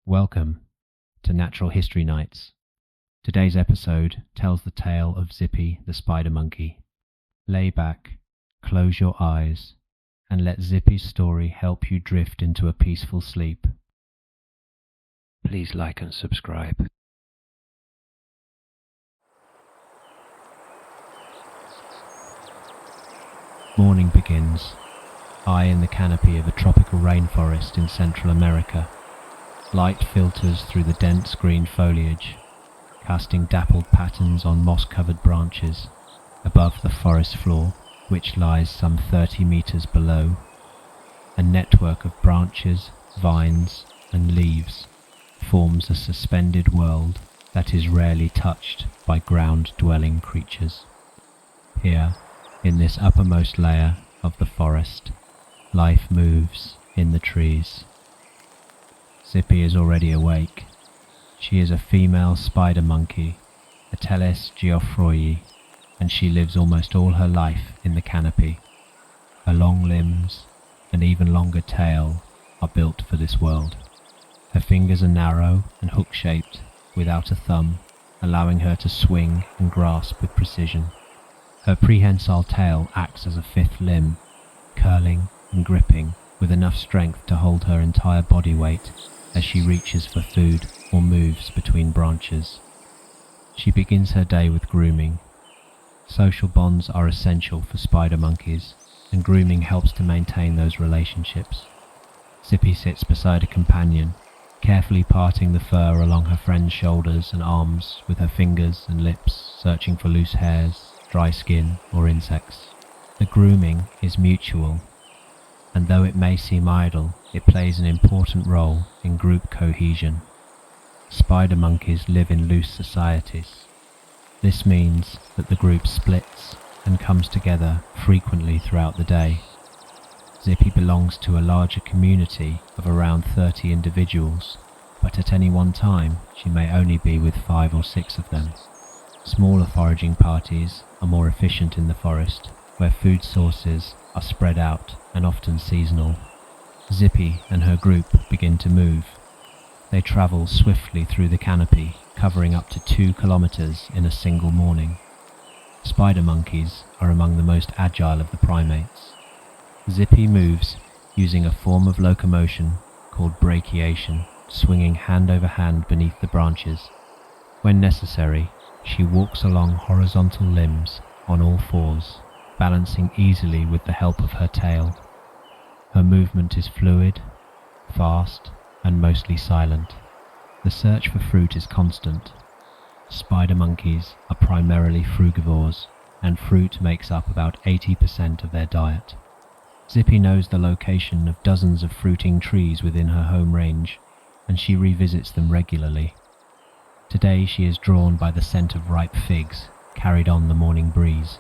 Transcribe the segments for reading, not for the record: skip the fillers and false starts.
Welcome to Natural History Nights. Today's episode tells the tale of Zippy the Spider Monkey. Lay back, close your eyes, and let Zippy's story help you drift into a peaceful sleep. Please like and subscribe. Morning begins, high in the canopy of a tropical rainforest in Central America. Light filters through the dense green foliage, casting dappled patterns on moss-covered branches above the forest floor, which lies some 30 meters below. A network of branches, vines, and leaves forms a suspended world that is rarely touched by ground-dwelling creatures. Here, in this uppermost layer of the forest, life moves in the trees. Zippy is already awake. She is a female spider monkey, Ateles geoffroyi, and she lives almost all her life in the canopy. Her long limbs and even longer tail are built for this world. Her fingers are narrow and hook-shaped, without a thumb, allowing her to swing and grasp with precision. Her prehensile tail acts as a fifth limb, curling and gripping with enough strength to hold her entire body weight as she reaches for food or moves between branches. She begins her day with grooming. Social bonds are essential for spider monkeys, and grooming helps to maintain those relationships. Zippy sits beside a companion, carefully parting the fur along her friend's shoulders and arms with her fingers and lips, searching for loose hairs, dry skin, or insects. The grooming is mutual, and though it may seem idle, it plays an important role in group cohesion. Spider monkeys live in loose societies. This means that the group splits and comes together frequently throughout the day. Zippy belongs to a larger community of around 30 individuals, but at any one time she may only be with 5 or 6 of them. Smaller foraging parties are more efficient in the forest, where food sources are spread out and often seasonal. Zippy and her group begin to move. They travel swiftly through the canopy, covering up to 2 kilometers in a single morning. Spider monkeys are among the most agile of the primates. Zippy moves using a form of locomotion called brachiation, swinging hand over hand beneath the branches. When necessary, she walks along horizontal limbs on all fours, balancing easily with the help of her tail. Her movement is fluid, fast, and mostly silent. The search for fruit is constant. Spider monkeys are primarily frugivores, and fruit makes up about 80% of their diet. Zippy knows the location of dozens of fruiting trees within her home range, and she revisits them regularly. Today she is drawn by the scent of ripe figs carried on the morning breeze.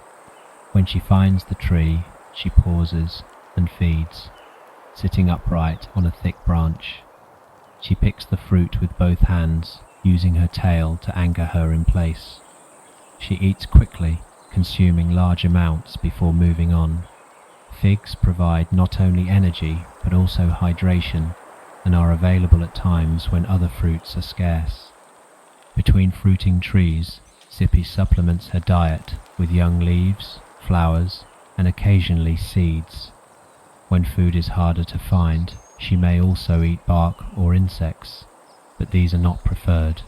When she finds the tree, she pauses and feeds. Sitting upright on a thick branch, she picks the fruit with both hands, using her tail to anchor her in place. She eats quickly, consuming large amounts before moving on. Figs provide not only energy but also hydration, and are available at times when other fruits are scarce. Between fruiting trees, Zippy supplements her diet with young leaves, flowers, and occasionally seeds. When food is harder to find, she may also eat bark or insects, but these are not preferred.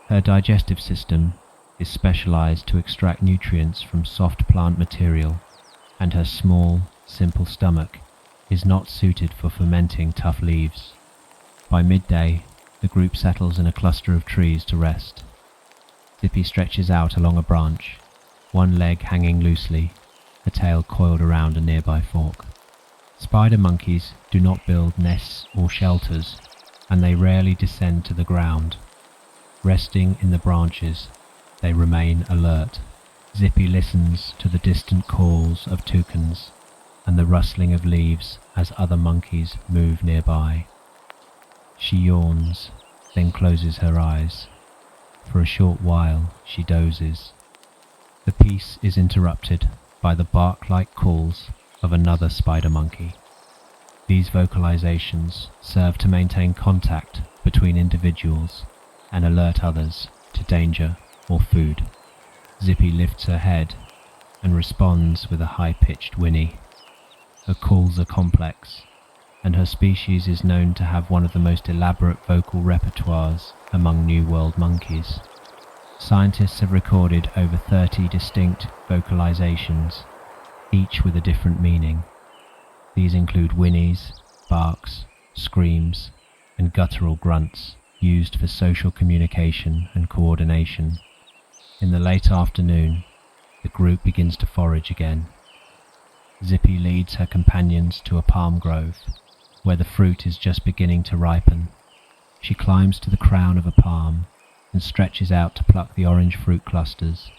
Her digestive system is specialized to extract nutrients from soft plant material, and her small, simple stomach is not suited for fermenting tough leaves. By midday, the group settles in a cluster of trees to rest. Zippy stretches out along a branch, one leg hanging loosely, her tail coiled around a nearby fork. Spider monkeys do not build nests or shelters, and they rarely descend to the ground. Resting in the branches, they remain alert. Zippy listens to the distant calls of toucans and the rustling of leaves as other monkeys move nearby. She yawns, then closes her eyes. For a short while she dozes. The peace is interrupted by the bark-like calls of another spider monkey. These vocalizations serve to maintain contact between individuals and alert others to danger or food. Zippy lifts her head and responds with a high-pitched whinny. Her calls are complex, and her species is known to have one of the most elaborate vocal repertoires among New World monkeys. Scientists have recorded over 30 distinct vocalizations, each with a different meaning. These include whinnies, barks, screams, and guttural grunts used for social communication and coordination. In the late afternoon, the group begins to forage again. Zippy leads her companions to a palm grove, where the fruit is just beginning to ripen. She climbs to the crown of a palm and stretches out to pluck the orange fruit clusters.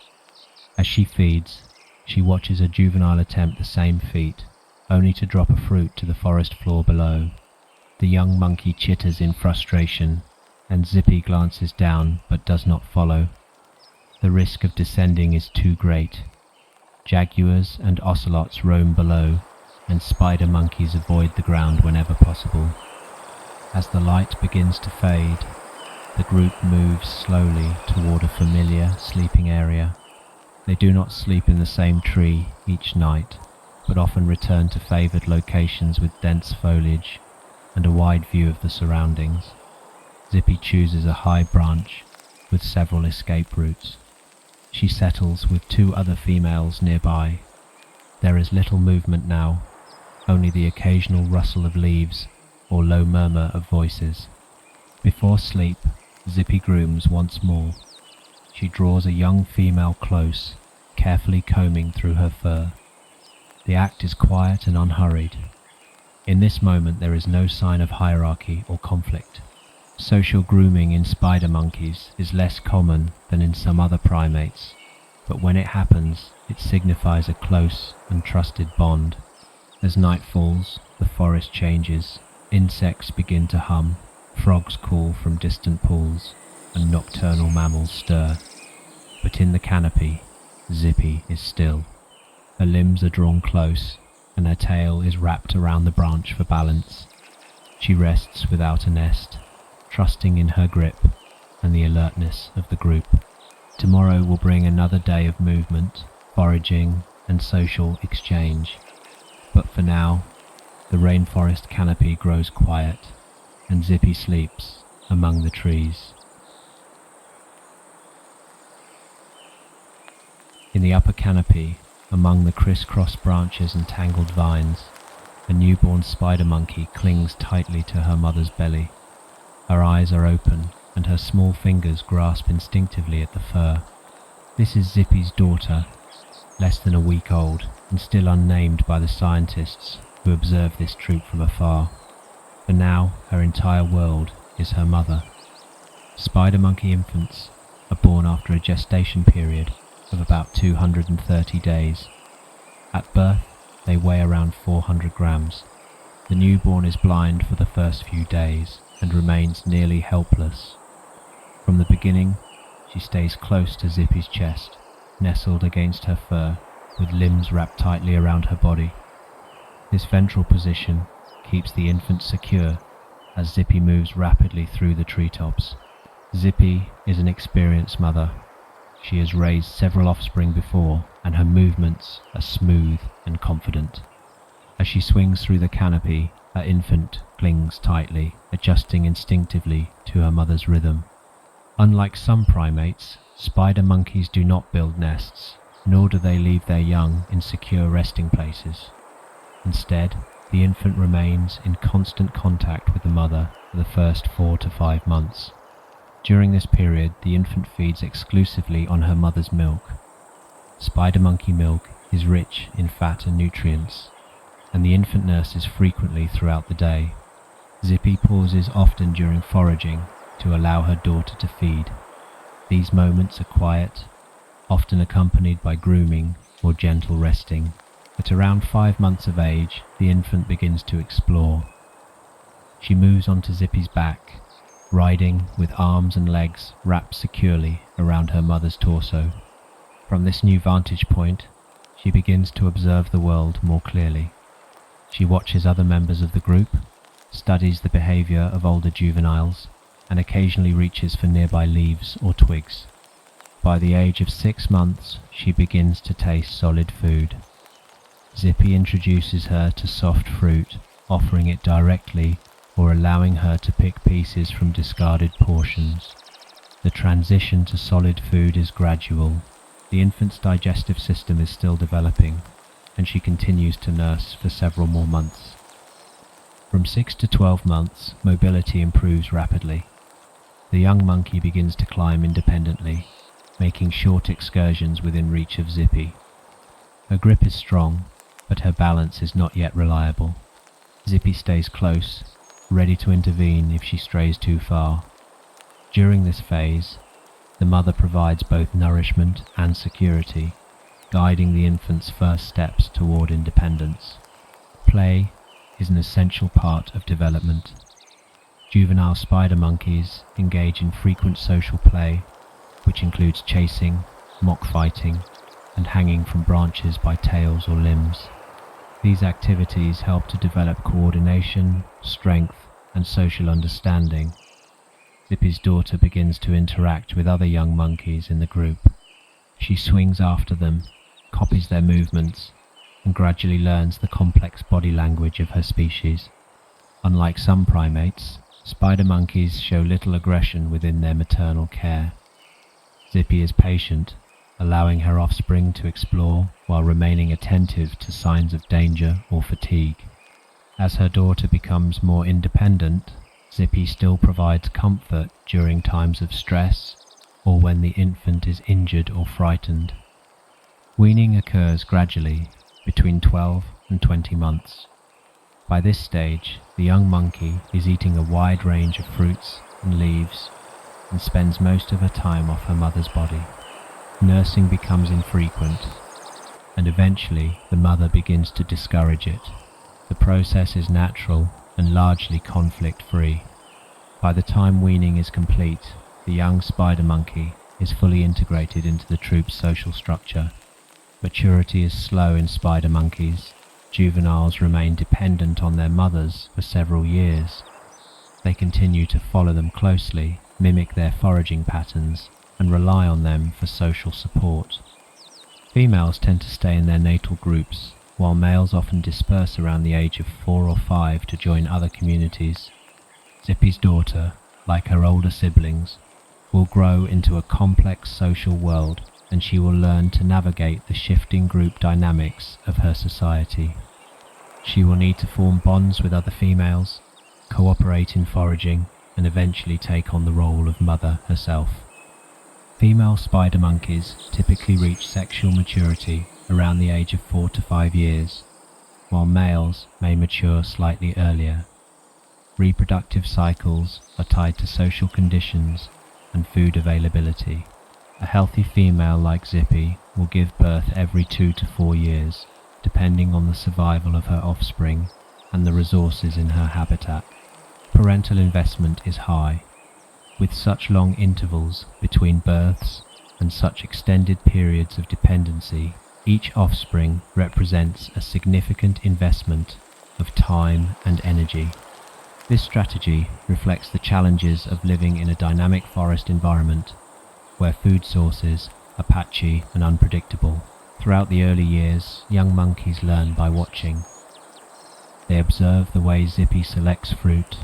As she feeds, she watches a juvenile attempt the same feat, only to drop a fruit to the forest floor below. The young monkey chitters in frustration, and Zippy glances down but does not follow. The risk of descending is too great. Jaguars and ocelots roam below, and spider monkeys avoid the ground whenever possible. As the light begins to fade, the group moves slowly toward a familiar sleeping area. They do not sleep in the same tree each night, but often return to favored locations with dense foliage and a wide view of the surroundings. Zippy chooses a high branch with several escape routes. She settles with 2 other females nearby. There is little movement now, only the occasional rustle of leaves or low murmur of voices. Before sleep, Zippy grooms once more. She draws a young female close, carefully combing through her fur. The act is quiet and unhurried. In this moment there is no sign of hierarchy or conflict. Social grooming in spider monkeys is less common than in some other primates, but when it happens, it signifies a close and trusted bond. As night falls, the forest changes. Insects begin to hum, frogs call from distant pools, and nocturnal mammals stir. But in the canopy, Zippy is still. Her limbs are drawn close, and her tail is wrapped around the branch for balance. She rests without a nest, trusting in her grip and the alertness of the group. Tomorrow will bring another day of movement, foraging, and social exchange. But for now, the rainforest canopy grows quiet, and Zippy sleeps among the trees. In the upper canopy, among the criss-cross branches and tangled vines, a newborn spider monkey clings tightly to her mother's belly. Her eyes are open, and her small fingers grasp instinctively at the fur. This is Zippy's daughter, less than a week old, and still unnamed by the scientists who observe this troop from afar. For now, her entire world is her mother. Spider monkey infants are born after a gestation period of about 230 days. At birth, they weigh around 400 grams. The newborn is blind for the first few days and remains nearly helpless. From the beginning, she stays close to Zippy's chest, nestled against her fur, with limbs wrapped tightly around her body. This ventral position keeps the infant secure as Zippy moves rapidly through the treetops. Zippy is an experienced mother. She has raised several offspring before, and her movements are smooth and confident. As she swings through the canopy, her infant clings tightly, adjusting instinctively to her mother's rhythm. Unlike some primates, spider monkeys do not build nests, nor do they leave their young in secure resting places. Instead, the infant remains in constant contact with the mother for the first 4 to 5 months. During this period, the infant feeds exclusively on her mother's milk. Spider monkey milk is rich in fat and nutrients, and the infant nurses frequently throughout the day. Zippy pauses often during foraging to allow her daughter to feed. These moments are quiet, often accompanied by grooming or gentle resting. At around 5 months of age, the infant begins to explore. She moves onto Zippy's back, riding with arms and legs wrapped securely around her mother's torso. From this new vantage point, she begins to observe the world more clearly. She watches other members of the group, studies the behavior of older juveniles, and occasionally reaches for nearby leaves or twigs. By the age of 6 months, she begins to taste solid food. Zippy introduces her to soft fruit, offering it directly or allowing her to pick pieces from discarded portions. The transition to solid food is gradual. The infant's digestive system is still developing, and she continues to nurse for several more months. From 6 to 12 months, mobility improves rapidly. The young monkey begins to climb independently, making short excursions within reach of Zippy. Her grip is strong, but her balance is not yet reliable. Zippy stays close, ready to intervene if she strays too far. During this phase, the mother provides both nourishment and security, guiding the infant's first steps toward independence. Play is an essential part of development. Juvenile spider monkeys engage in frequent social play, which includes chasing, mock fighting, and hanging from branches by tails or limbs. These activities help to develop coordination, strength, and social understanding. Zippy's daughter begins to interact with other young monkeys in the group. She swings after them, copies their movements, and gradually learns the complex body language of her species. Unlike some primates, spider monkeys show little aggression within their maternal care. Zippy is patient, allowing her offspring to explore while remaining attentive to signs of danger or fatigue. As her daughter becomes more independent, Zippy still provides comfort during times of stress or when the infant is injured or frightened. Weaning occurs gradually between 12 and 20 months. By this stage, the young monkey is eating a wide range of fruits and leaves and spends most of her time off her mother's body. Nursing becomes infrequent, and eventually the mother begins to discourage it. The process is natural and largely conflict-free. By the time weaning is complete, the young spider monkey is fully integrated into the troop's social structure. Maturity is slow in spider monkeys. Juveniles remain dependent on their mothers for several years. They continue to follow them closely, mimic their foraging patterns, and rely on them for social support. Females tend to stay in their natal groups, while males often disperse around the age of 4 or 5 to join other communities. Zippy's daughter, like her older siblings, will grow into a complex social world, and she will learn to navigate the shifting group dynamics of her society. She will need to form bonds with other females, cooperate in foraging, and eventually take on the role of mother herself. Female spider monkeys typically reach sexual maturity around the age of 4 to 5 years, while males may mature slightly earlier. Reproductive cycles are tied to social conditions and food availability. A healthy female like Zippy will give birth every 2 to 4 years, depending on the survival of her offspring and the resources in her habitat. Parental investment is high. With such long intervals between births and such extended periods of dependency, each offspring represents a significant investment of time and energy. This strategy reflects the challenges of living in a dynamic forest environment, where food sources are patchy and unpredictable. Throughout the early years, young monkeys learn by watching. They observe the way Zippy selects fruit,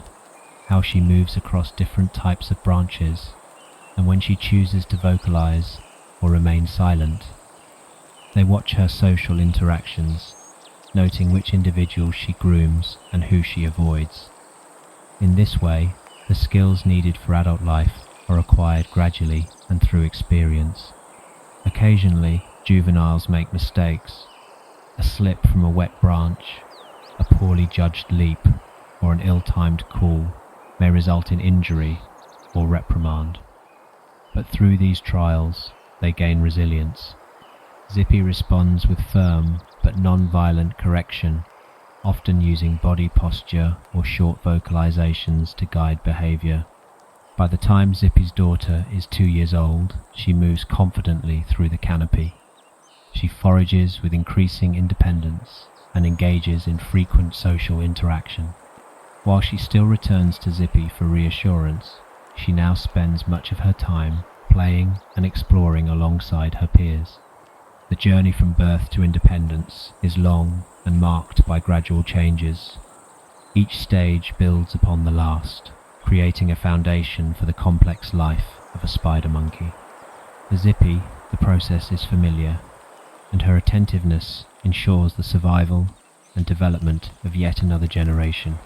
how she moves across different types of branches, and when she chooses to vocalize or remain silent. They watch her social interactions, noting which individuals she grooms and who she avoids. In this way, the skills needed for adult life are acquired gradually and through experience. Occasionally, juveniles make mistakes. A slip from a wet branch, a poorly judged leap, or an ill-timed call may result in injury or reprimand. But through these trials, they gain resilience. Zippy responds with firm but non-violent correction, often using body posture or short vocalizations to guide behavior. By the time Zippy's daughter is 2 years old, she moves confidently through the canopy. She forages with increasing independence and engages in frequent social interaction. While she still returns to Zippy for reassurance, She now spends much of her time playing and exploring alongside her peers. The journey from birth to independence is long and marked by gradual changes. Each stage builds upon the last, creating a foundation for the complex life of a spider monkey. For Zippy, the process is familiar, and her attentiveness ensures the survival and development of yet another generation.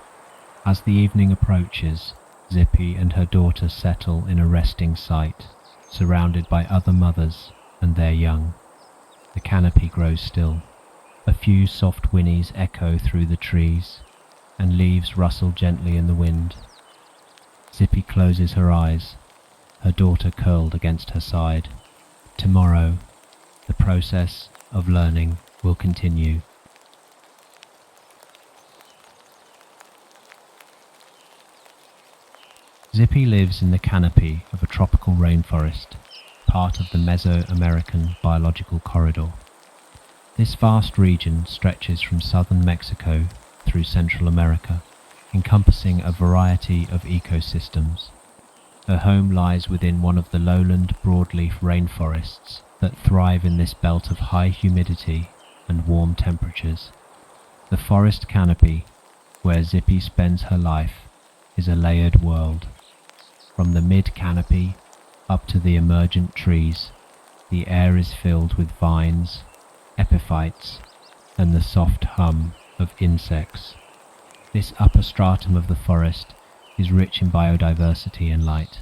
As the evening approaches, Zippy and her daughter settle in a resting site, surrounded by other mothers and their young. The canopy grows still. A few soft whinnies echo through the trees, and leaves rustle gently in the wind. Zippy closes her eyes, her daughter curled against her side. Tomorrow, the process of learning will continue. Zippy lives in the canopy of a tropical rainforest, part of the Mesoamerican biological corridor. This vast region stretches from southern Mexico through Central America, encompassing a variety of ecosystems. Her home lies within one of the lowland broadleaf rainforests that thrive in this belt of high humidity and warm temperatures. The forest canopy, where Zippy spends her life, is a layered world. From the mid-canopy up to the emergent trees, the air is filled with vines, epiphytes, and the soft hum of insects. This upper stratum of the forest is rich in biodiversity and light.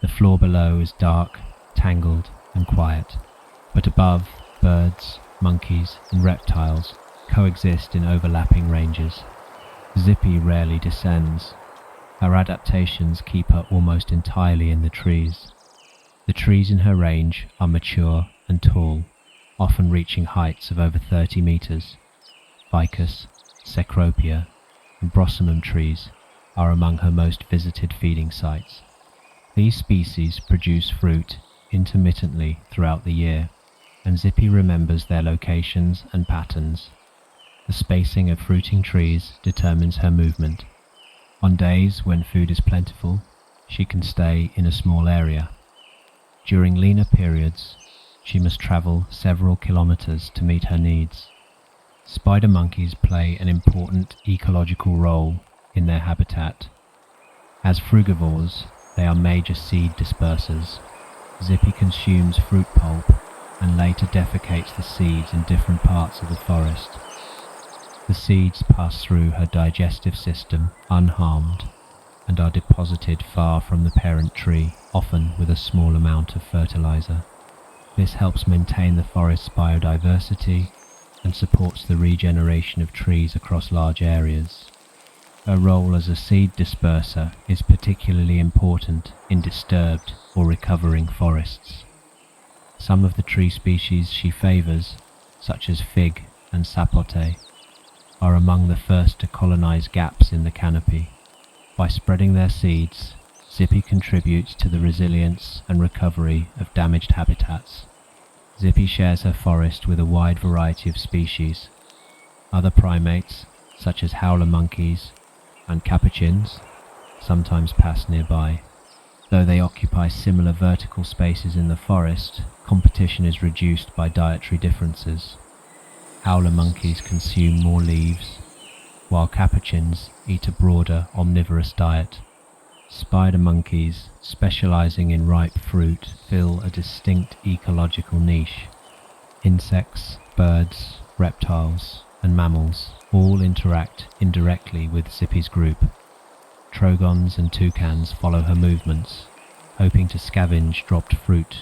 The floor below is dark, tangled, and quiet, but above, birds, monkeys, and reptiles coexist in overlapping ranges. Zippy rarely descends. Her adaptations keep her almost entirely in the trees. The trees in her range are mature and tall, often reaching heights of over 30 meters. Ficus, Cecropia, and Brosimum trees are among her most visited feeding sites. These species produce fruit intermittently throughout the year, and Zippy remembers their locations and patterns. The spacing of fruiting trees determines her movement. On days when food is plentiful, she can stay in a small area. During leaner periods, she must travel several kilometers to meet her needs. Spider monkeys play an important ecological role in their habitat. As frugivores, they are major seed dispersers. Zippy consumes fruit pulp and later defecates the seeds in different parts of the forest. The seeds pass through her digestive system unharmed and are deposited far from the parent tree, often with a small amount of fertilizer. This helps maintain the forest's biodiversity and supports the regeneration of trees across large areas. Her role as a seed disperser is particularly important in disturbed or recovering forests. Some of the tree species she favors, such as fig and sapote, are among the first to colonize gaps in the canopy. By spreading their seeds, Zippy contributes to the resilience and recovery of damaged habitats. Zippy shares her forest with a wide variety of species. Other primates, such as howler monkeys and capuchins, sometimes pass nearby. Though they occupy similar vertical spaces in the forest, competition is reduced by dietary differences. Howler monkeys consume more leaves, while capuchins eat a broader omnivorous diet. Spider monkeys, specializing in ripe fruit, fill a distinct ecological niche. Insects, birds, reptiles, and mammals all interact indirectly with Zippy's group. Trogons and toucans follow her movements, hoping to scavenge dropped fruit.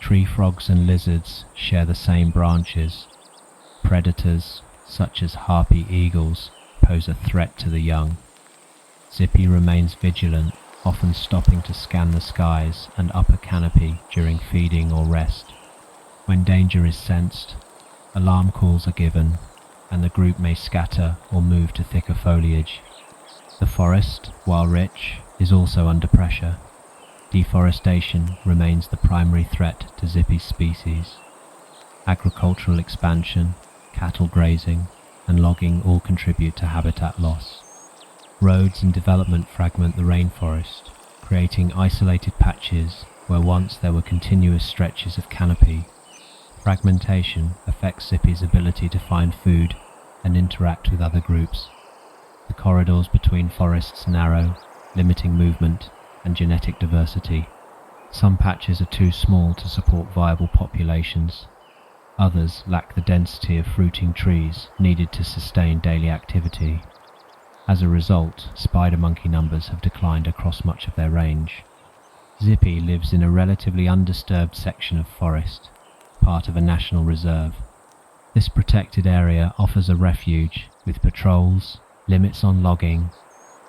Tree frogs and lizards share the same branches. Predators, such as harpy eagles, pose a threat to the young. Zippy remains vigilant, often stopping to scan the skies and upper canopy during feeding or rest. When danger is sensed, alarm calls are given, and the group may scatter or move to thicker foliage. The forest, while rich, is also under pressure. Deforestation remains the primary threat to Zippy's species. Agricultural expansion, cattle grazing, and logging all contribute to habitat loss. Roads and development fragment the rainforest, creating isolated patches where once there were continuous stretches of canopy. Fragmentation affects Zippy's ability to find food and interact with other groups. The corridors between forests narrow, limiting movement and genetic diversity. Some patches are too small to support viable populations. Others lack the density of fruiting trees needed to sustain daily activity. As a result, spider monkey numbers have declined across much of their range. Zippy lives in a relatively undisturbed section of forest, part of a national reserve. This protected area offers a refuge with patrols, limits on logging,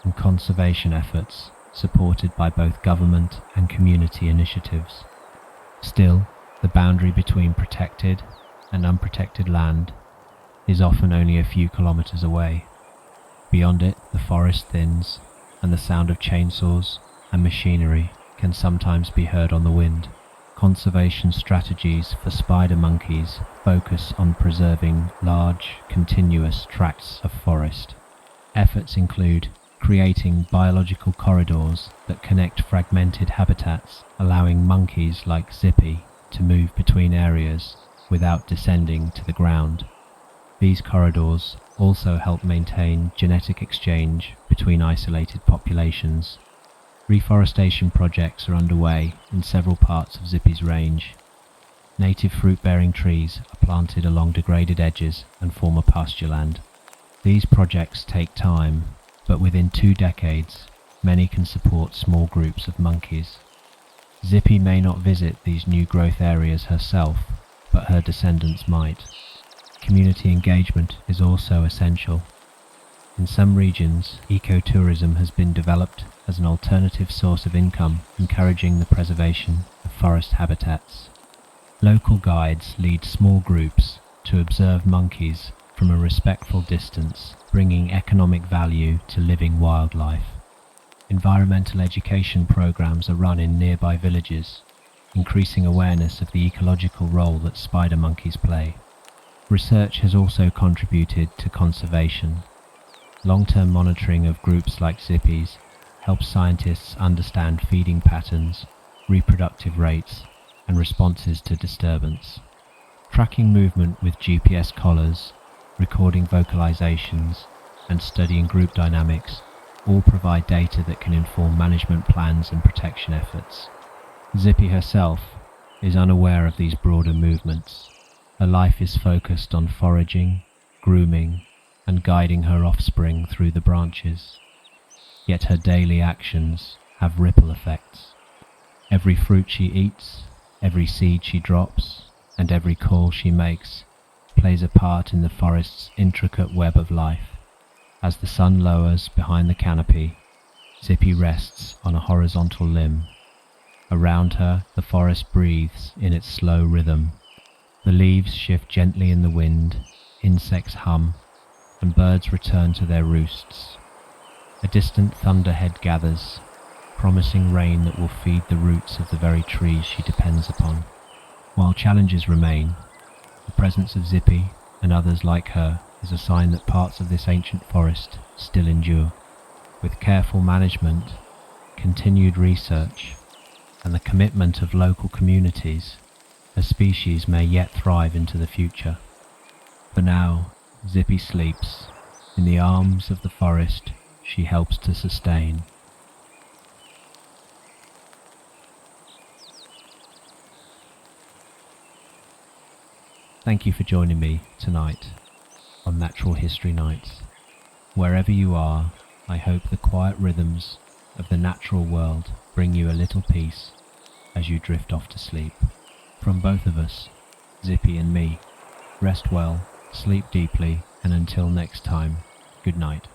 and conservation efforts supported by both government and community initiatives. Still, the boundary between protected and unprotected land is often only a few kilometers away. Beyond it, the forest thins, and the sound of chainsaws and machinery can sometimes be heard on the wind. Conservation strategies for spider monkeys focus on preserving large, continuous tracts of forest. Efforts include creating biological corridors that connect fragmented habitats, allowing monkeys like Zippy to move between areas without descending to the ground. These corridors also help maintain genetic exchange between isolated populations. Reforestation projects are underway in several parts of Zippy's range. Native fruit-bearing trees are planted along degraded edges and form a pasture land. These projects take time, but within 2 decades, many can support small groups of monkeys. Zippy may not visit these new growth areas herself, but her descendants might. Community engagement is also essential. In some regions, ecotourism has been developed as an alternative source of income, encouraging the preservation of forest habitats. Local guides lead small groups to observe monkeys from a respectful distance, bringing economic value to living wildlife. Environmental education programs are run in nearby villages, increasing awareness of the ecological role that spider monkeys play. Research has also contributed to conservation. Long-term monitoring of groups like Zippy's helps scientists understand feeding patterns, reproductive rates, and responses to disturbance. Tracking movement with GPS collars, recording vocalizations, and studying group dynamics all provide data that can inform management plans and protection efforts. Zippy herself is unaware of these broader movements. Her life is focused on foraging, grooming, and guiding her offspring through the branches. Yet her daily actions have ripple effects. Every fruit she eats, every seed she drops, and every call she makes plays a part in the forest's intricate web of life. As the sun lowers behind the canopy, Zippy rests on a horizontal limb. Around her, the forest breathes in its slow rhythm. The leaves shift gently in the wind, insects hum, and birds return to their roosts. A distant thunderhead gathers, promising rain that will feed the roots of the very trees she depends upon. While challenges remain, the presence of Zippy and others like her is a sign that parts of this ancient forest still endure. With careful management, continued research, and the commitment of local communities, a species may yet thrive into the future. For now, Zippy sleeps. In the arms of the forest she helps to sustain. Thank you for joining me tonight on Natural History Nights. Wherever you are, I hope the quiet rhythms of the natural world bring you a little peace as you drift off to sleep. From both of us, Zippy and me, rest well, sleep deeply, and until next time, good night.